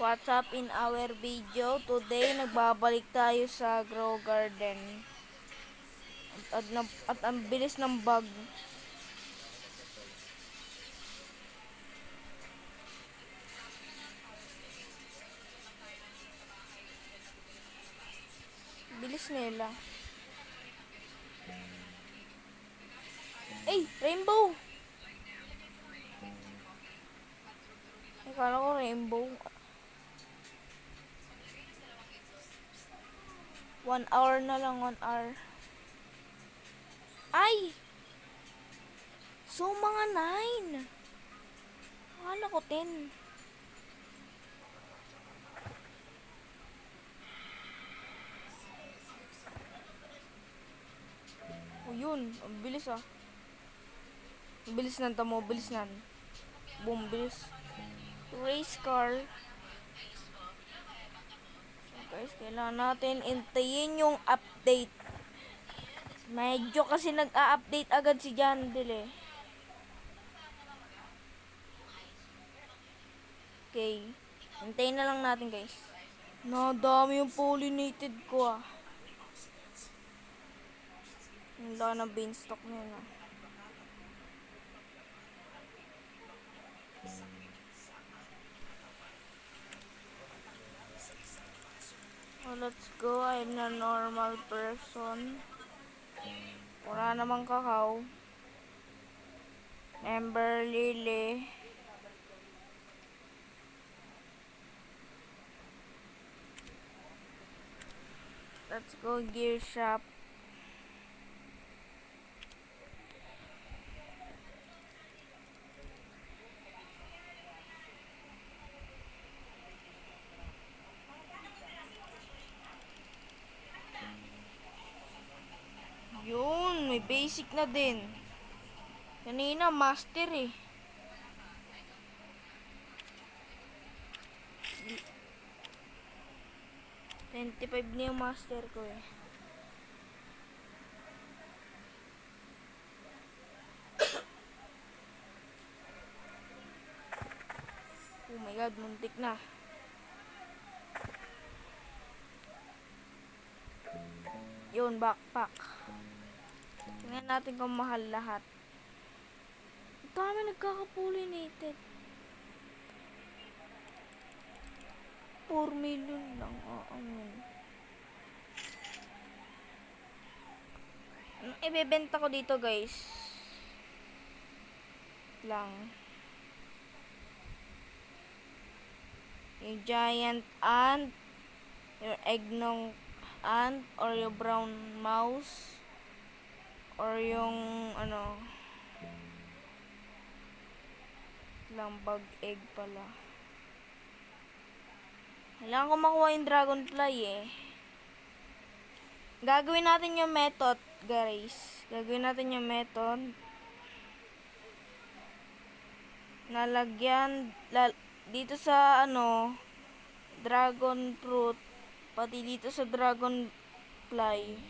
What's up in our video? Today, nagbabalik tayo sa Grow Garden. At ang bilis ng bug. Bilis nila. Ay! Rainbow! Akala ko rainbow. 1 hour na lang, 1 hour. Ay! So, mga 9. Akala ko 10. O yun, ang bilis ah. Ang bilis nan, tamo, bilis nan. Boom, bilis. Race car. So guys, kailangan natin intayin yung update. Medyo kasi nag-a-update agad si Jandel eh. Okay. Hintayin na lang natin guys. Nadami yung pollinated ko ah. Ang laki ng beanstalk na yun ah. Oh, let's go. I'm a normal person. Wala namang kakao. Ember Lily. Let's go gear shop. Yun, may basic na din. Kanina, master eh. $25 na yung master ko eh. Oh my god, muntik na. Yun, backpack. Tingnan natin kung mahal lahat. Ang dami nagkaka-pollinated. 4 million lang. Ibebenta ko dito guys. Lang. Yung giant ant. Yung eggnog ant. Or yung brown mouse. Or yung ano. Lang bug egg pala. Kailangan ko makuha yung dragonfly eh. Gagawin natin yung method, guys. Gagawin natin yung method. Nalagyan dito sa ano, dragon fruit, pati dito sa dragonfly.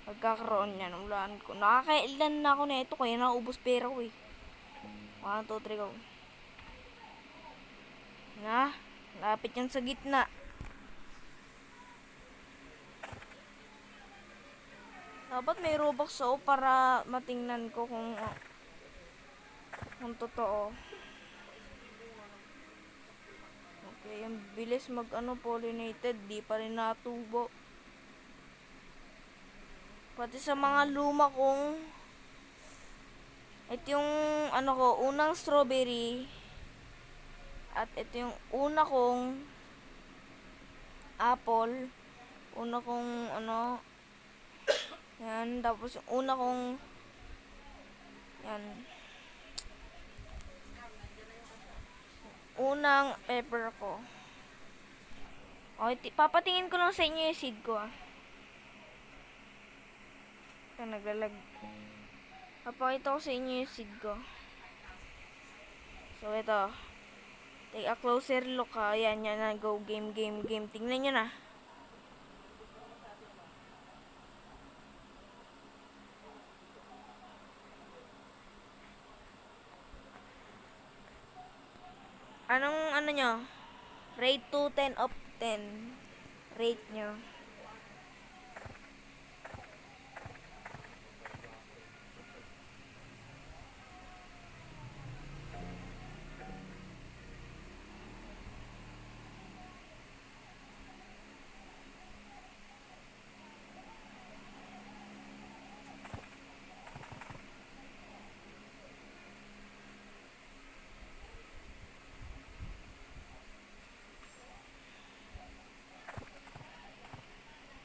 Magkakaroon yan. Ulaan ko. Nakakailan na ako na ito kaya naubos pera ko eh. 1, 2, 3, go. Na, lapit yan sa gitna. Dapat may Robux ako para matingnan ko kung totoo. Okay, ang bilis mag pollinated, di pa rin natubo. Pati sa mga luma kong ito yung unang strawberry. At ito yung una kong apple. Una kong yan, tapos yung una kong yan. Unang pepper ko. Okay, papatingin ko lang sa inyo yung seed ko ah. Ito, naglalag. Papakita ko sa inyo yung seed ko. So, ito. Take a closer look ha. Yan na. Go game. Tingnan nyo na. Anong nyo? Rate to 10 of 10. Rate nyo.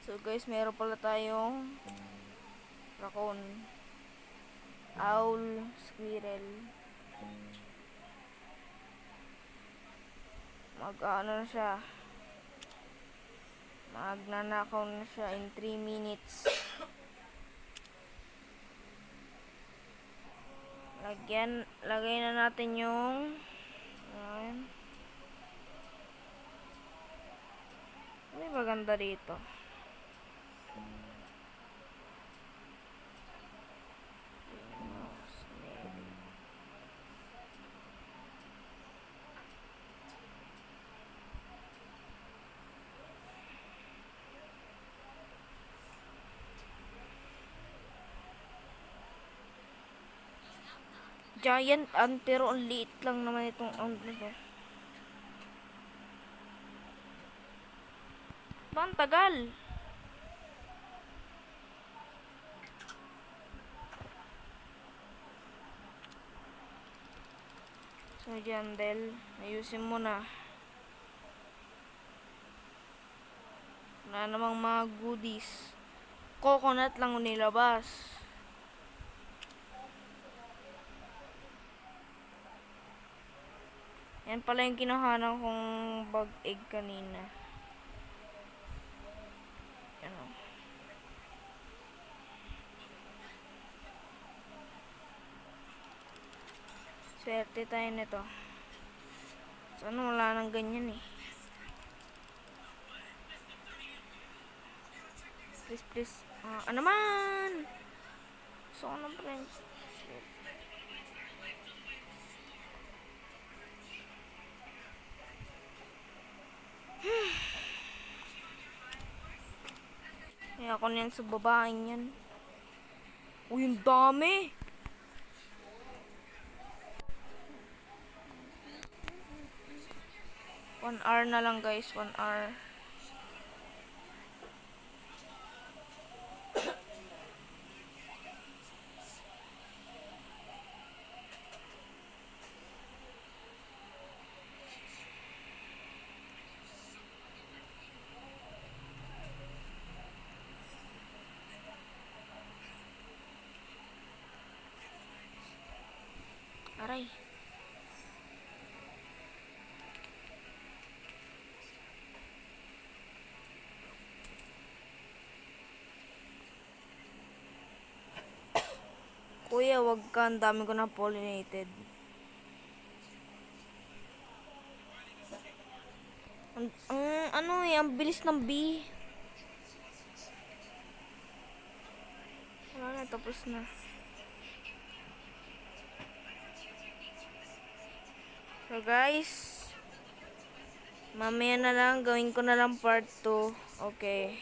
So guys, meron pala tayong raccoon, owl, squirrel. Mag-ano na siya. Magnanakaw na siya in 3 minutes. Lagay na natin yung ayan. May maganda dito. Giant ant, pero ang liit lang naman itong ant nito. Ba, ang tagal. So dyan, Del, ayusin mo na. Wala namang mga goodies. Coconut lang nilabas. Yan pala yung kinuhanan kong bug egg kanina. Yan o. Swerte tayo nito. Sana wala nang ganyan eh. Please, please. Ano man? So, anong friends? Shit. Kaya ako niyan sa babaeng yan. Uy, yung dami! One hour na lang guys, 1 hour. Aray. Kuya, wag ka. Ang dami ko na pollinated. Ano eh, ang bilis ng bee. Wala na, tapos na. So guys, mamaya na lang, gawin ko na lang part 2. Okay.